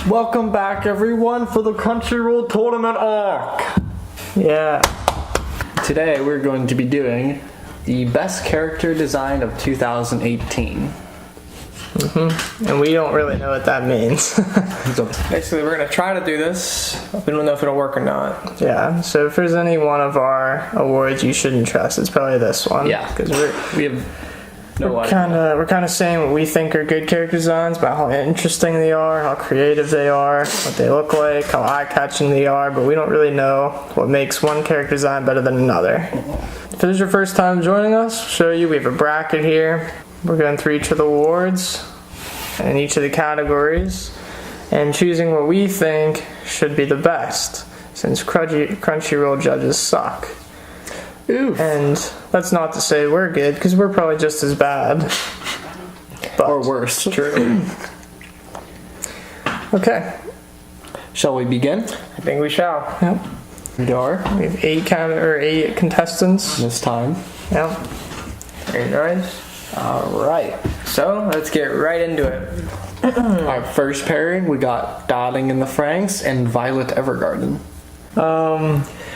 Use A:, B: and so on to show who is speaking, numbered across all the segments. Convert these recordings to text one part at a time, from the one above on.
A: Welcome back, everyone, for the Crunchyroll tournament arc.
B: Yeah.
A: Today we're going to be doing the best character design of 2018.
B: And we don't really know what that means.
C: Basically, we're going to try to do this. We don't know if it'll work or not.
B: Yeah, so if there's any one of our awards you shouldn't trust, it's probably this one.
A: Yeah,
B: because
A: we have no idea.
B: We're kind of saying what we think are good character designs, about how interesting they are, how creative they are, what they look like, how eye-catching they are, but we don't really know what makes one character design better than another. If this is your first time joining us, I'll show you we have a bracket here. We're going through each of the awards and each of the categories and choosing what we think should be the best, since Crunchyroll judges suck.
A: Oof.
B: And that's not to say we're good, because we're probably just as bad. But,
A: Or worse. True.
B: okay.
A: Shall we begin?
C: I think we shall.
B: Yep.
A: We are.
B: We have eight contestants.
A: This time.
B: Yep.
C: Very nice.
A: Alright.
C: So, let's get right into it.
A: Our first pairing, we got Darling in the Franxx and Violet Evergarden.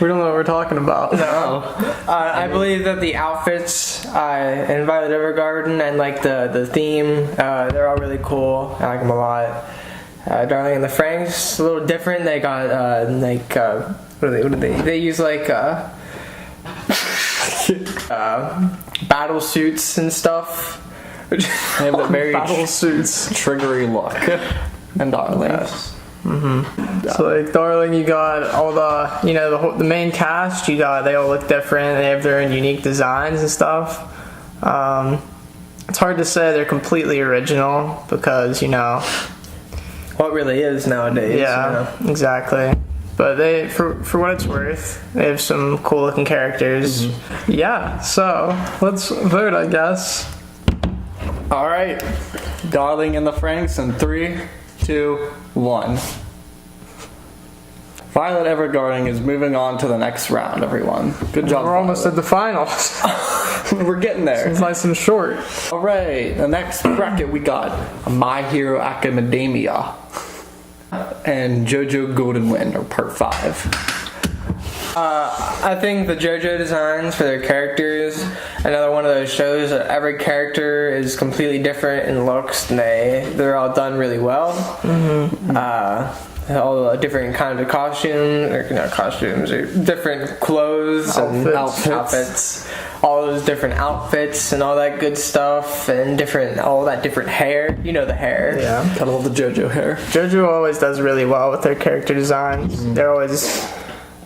B: We don't know what we're talking about.
C: No. I believe that the outfits in Violet Evergarden and like the theme, they're all really cool. I like them a lot. Darling in the Franxx, a little different. They got what do they? They use like battle suits and stuff.
A: They have a very
B: Battle suits.
A: triggery look. And Darling.
C: Yes.
B: So like Darling, you got all the the main cast. They all look different. They have their own unique designs and stuff. It's hard to say they're completely original because
C: What really is nowadays.
B: yeah, exactly. But they, for what it's worth, they have some cool looking characters. Yeah. So let's vote, I guess.
A: Alright. Darling in the Franxx in 3, 2, 1. Violet Evergarden is moving on to the next round, everyone. Good job.
B: We're almost at
A: Violet.
B: the finals.
A: We're getting there.
B: It's nice and short.
A: Alright, the next bracket we got My Hero Academia and JoJo Golden Wind, or Part 5.
C: I think the JoJo designs for their characters, another one of those shows that every character is completely different in looks, and they're all done really well. All the different kinds of costumes, or not costumes, or different clothes and outfits. All those different outfits and all that good stuff, and all that different hair. You know the hair.
B: Yeah.
A: Gotta love the JoJo hair.
B: JoJo always does really well with their character designs. They're always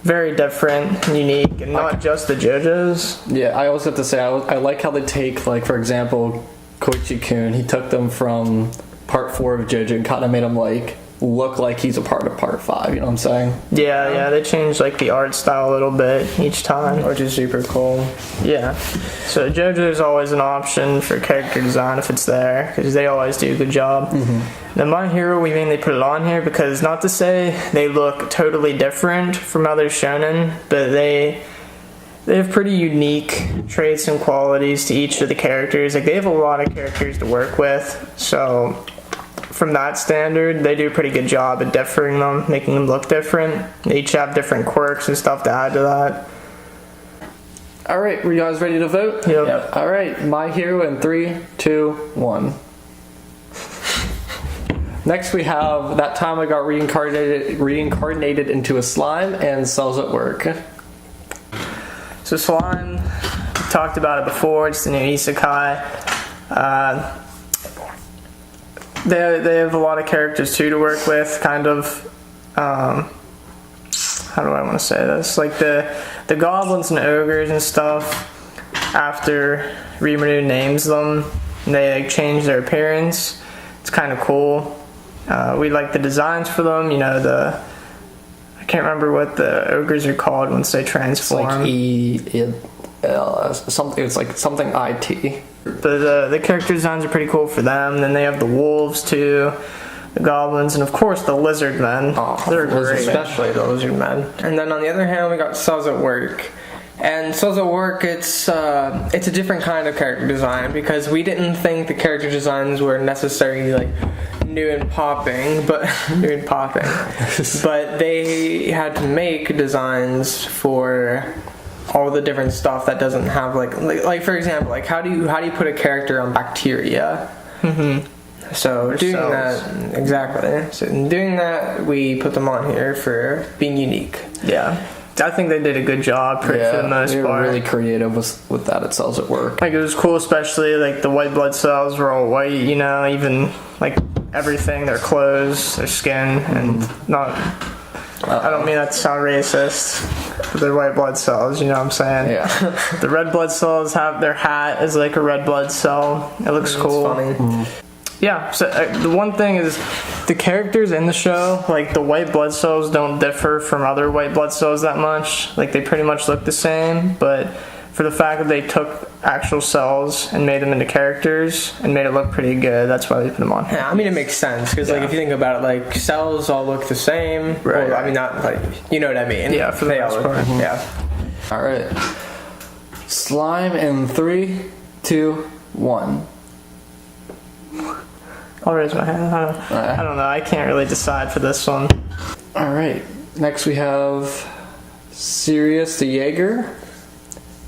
B: very different and unique, and not just the JoJos.
A: Yeah, I always have to say, I like how they take, like, for example, Koichi-kun. He took them from Part 4 of JoJo and kind of made him, look like he's a part of Part 5, you know what I'm saying?
B: Yeah, they change the art style a little bit each time,
C: Which is super cool.
B: Yeah. So JoJo is always an option for character design if it's there, because they always do a good job. Then My Hero, we mainly put it on here because, not to say they look totally different from other shonen, but they have pretty unique traits and qualities to each of the characters. They have a lot of characters to work with, so from that standard, they do a pretty good job at differing them, making them look different. They each have different quirks and stuff to add to that.
A: Alright, were you guys ready to vote?
B: Yep.
A: Alright, My Hero in 3, 2, 1. Next we have That Time I Got Reincarnated into a Slime and Cells at Work.
B: So Slime, we talked about it before, it's the new isekai. They have a lot of characters too to work with, kind of, how do I want to say this? Like the goblins and ogres and stuff, after Rimuru names them, they change their appearance. It's kind of cool. We like the designs for them, I can't remember what the ogres are called once they transform.
A: It's like something IT.
B: But the character designs are pretty cool for them. Then they have the wolves too, the goblins, and of course the lizard men.
A: Oh,
B: they're great.
C: Especially the lizard men. And then on the other hand, we got Cells at Work. And Cells at Work, it's a different kind of character design because we didn't think the character designs were necessarily new and popping, but new and popping. But they had to make designs for all the different stuff that doesn't have like for example, like how do you put a character on bacteria? So doing
B: cells.
C: that, exactly. So in doing that, we put them on here for being unique.
B: Yeah. I think they did a good job for the most
A: they were
B: part.
A: really creative with that at Cells at Work.
B: Like, it was cool, especially like the white blood cells were all white, you know, even like everything, their clothes, their skin, and not. I don't mean that to sound racist, but they're white blood cells, you know what I'm saying?
A: Yeah.
B: The red blood cells have their hat is like a red blood cell. It looks cool.
C: It's funny.
B: Yeah, so the one thing is the characters in the show, like the white blood cells don't differ from other white blood cells that much. Like, they pretty much look the same, but for the fact that they took actual cells and made them into characters and made it look pretty good, that's why they put them on here.
C: Yeah, I mean, it makes sense because like if you think about it, like cells all look the same.
B: Right.
C: Well, I mean, not like, you know what I mean?
B: Yeah, for the
C: They all
B: most
C: look-
B: part.
C: Yeah.
A: All right. Slime in 3, 2, 1.
B: I'll raise my hand. I don't know. I can't really decide for this one.
A: All right. Next we have Sirius the Jaeger,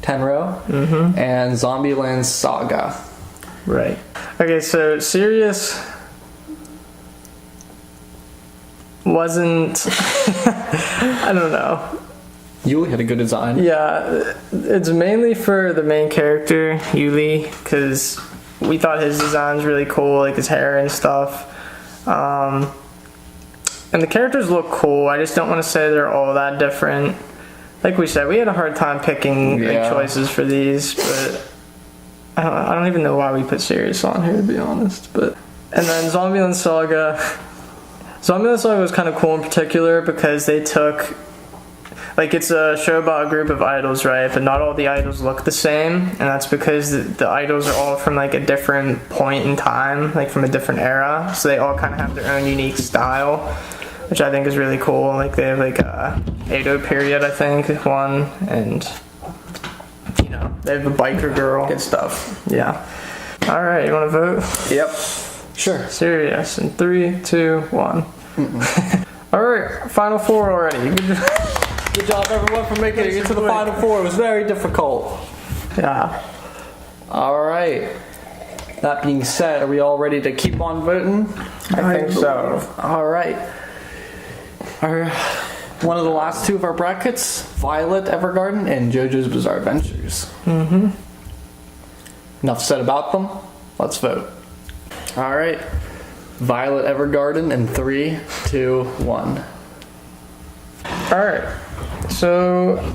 A: Tenro, and Zombieland Saga.
B: Right. Okay, so Sirius wasn't. I don't know.
A: Yuli had a good design.
B: Yeah, it's mainly for the main character, Yuli, because we thought his design's really cool, like his hair and stuff. And the characters look cool. I just don't want to say they're all that different. Like we said, we had a hard time picking like, choices for these, but I don't even know why we put Sirius on here, to be honest. But and then Zombieland Saga. Zombieland Saga was kind of cool in particular because they took. Like, it's a show about a group of idols, right? But not all the idols look the same, and that's because the idols are all from, like, a different point in time, like, from a different era. So they all kind of have their own unique style, which I think is really cool. Like, they have, like, a Edo period, I think, is one, and, you know, they have a biker girl.
C: Good stuff.
B: Yeah. All right, you want to vote?
C: Yep.
A: Sure.
B: Serious. In 3, 2, 1. All right, final 4 already.
A: Good job, everyone, for making it into the Final Four. It was very difficult.
B: Yeah.
A: All right. That being said, are we all ready to keep on voting?
C: I think so.
A: All right. One of the last two of our brackets, Violet Evergarden and JoJo's Bizarre Adventures. Enough said about them. Let's vote. All right. Violet Evergarden in 3, 2, 1.
B: Alright, so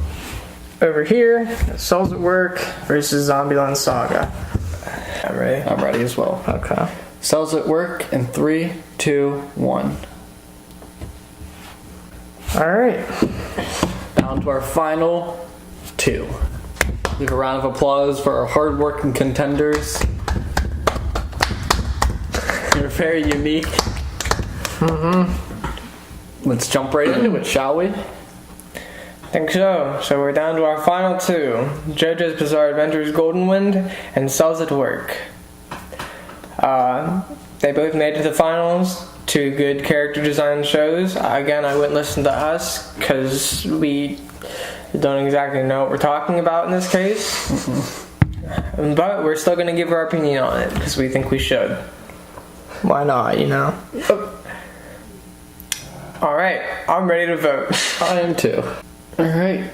B: over here, Cells at Work versus Zombieland Saga.
C: I'm ready.
A: I'm ready as well.
B: Okay.
A: Cells at Work in 3, 2, 1.
B: Alright.
A: Down to our final 2. Leave a round of applause for our hard-working contenders. You're very unique. Let's jump right into it, shall we?
C: I think so. So we're down to our final 2. JoJo's Bizarre Adventures Golden Wind and Cells at Work. They both made it to the finals. 2 good character design shows. Again, I wouldn't listen to us because we don't exactly know what we're talking about in this case. But we're still going to give our opinion on it because we think we should.
B: Why not, you know?
C: Alright, I'm ready to vote.
A: I am too. Alright.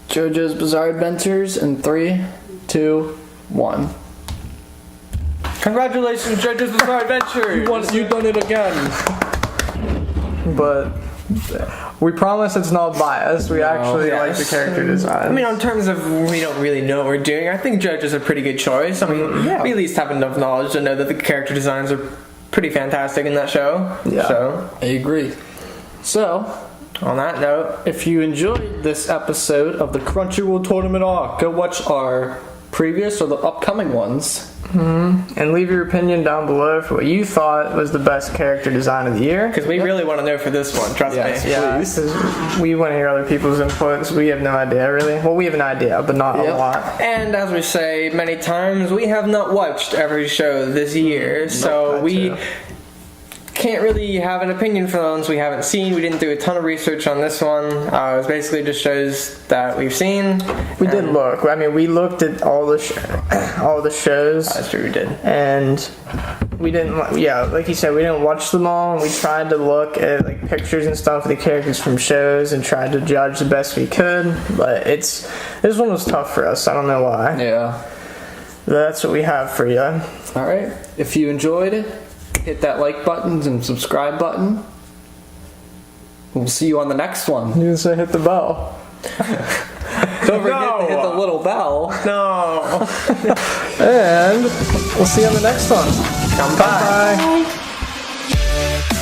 A: JoJo's Bizarre Adventures in 3, 2, 1.
C: Congratulations, JoJo's Bizarre Adventures!
A: You've done it again.
B: But we promise it's not biased. We actually like the character design.
C: I mean, on terms of we don't really know what we're doing, I think JoJo's a pretty good choice. I mean, we at least have enough knowledge to know that the character designs are pretty fantastic in that show.
B: Yeah.
C: So,
A: I agree. So,
C: on that note,
A: if you enjoyed this episode of the Crunchyroll Tournament Arc, go watch our previous or the upcoming ones.
B: And leave your opinion down below for what you thought was the best character design of the year.
C: because we really want to know for this one, trust
A: Yes.
C: me.
B: Yeah,
A: Please.
B: 'cause we want to hear other people's inputs. We have no idea, really. Well, we have an idea, but not a lot.
C: And as we say many times, we have not watched every show this year, so
B: that
C: we
B: too.
C: can't really have an opinion for the ones we haven't seen. We didn't do a ton of research on this one. It was basically just shows that we've seen.
B: We did look. I mean, we looked at all the shows.
C: That's true, we did.
B: And we didn't. Yeah, like you said, we didn't watch them all. And we tried to look at like pictures and stuff of the characters from shows and tried to judge the best we could. But this one was tough for us. I don't know why.
A: Yeah.
B: But that's what we have for you.
A: All right. If you enjoyed it, hit that like button and subscribe button. We'll see you on the next one.
B: You didn't say hit the bell.
A: Don't forget to hit the little bell.
C: No.
B: And we'll see you on the next one.
C: Bye.
B: Bye.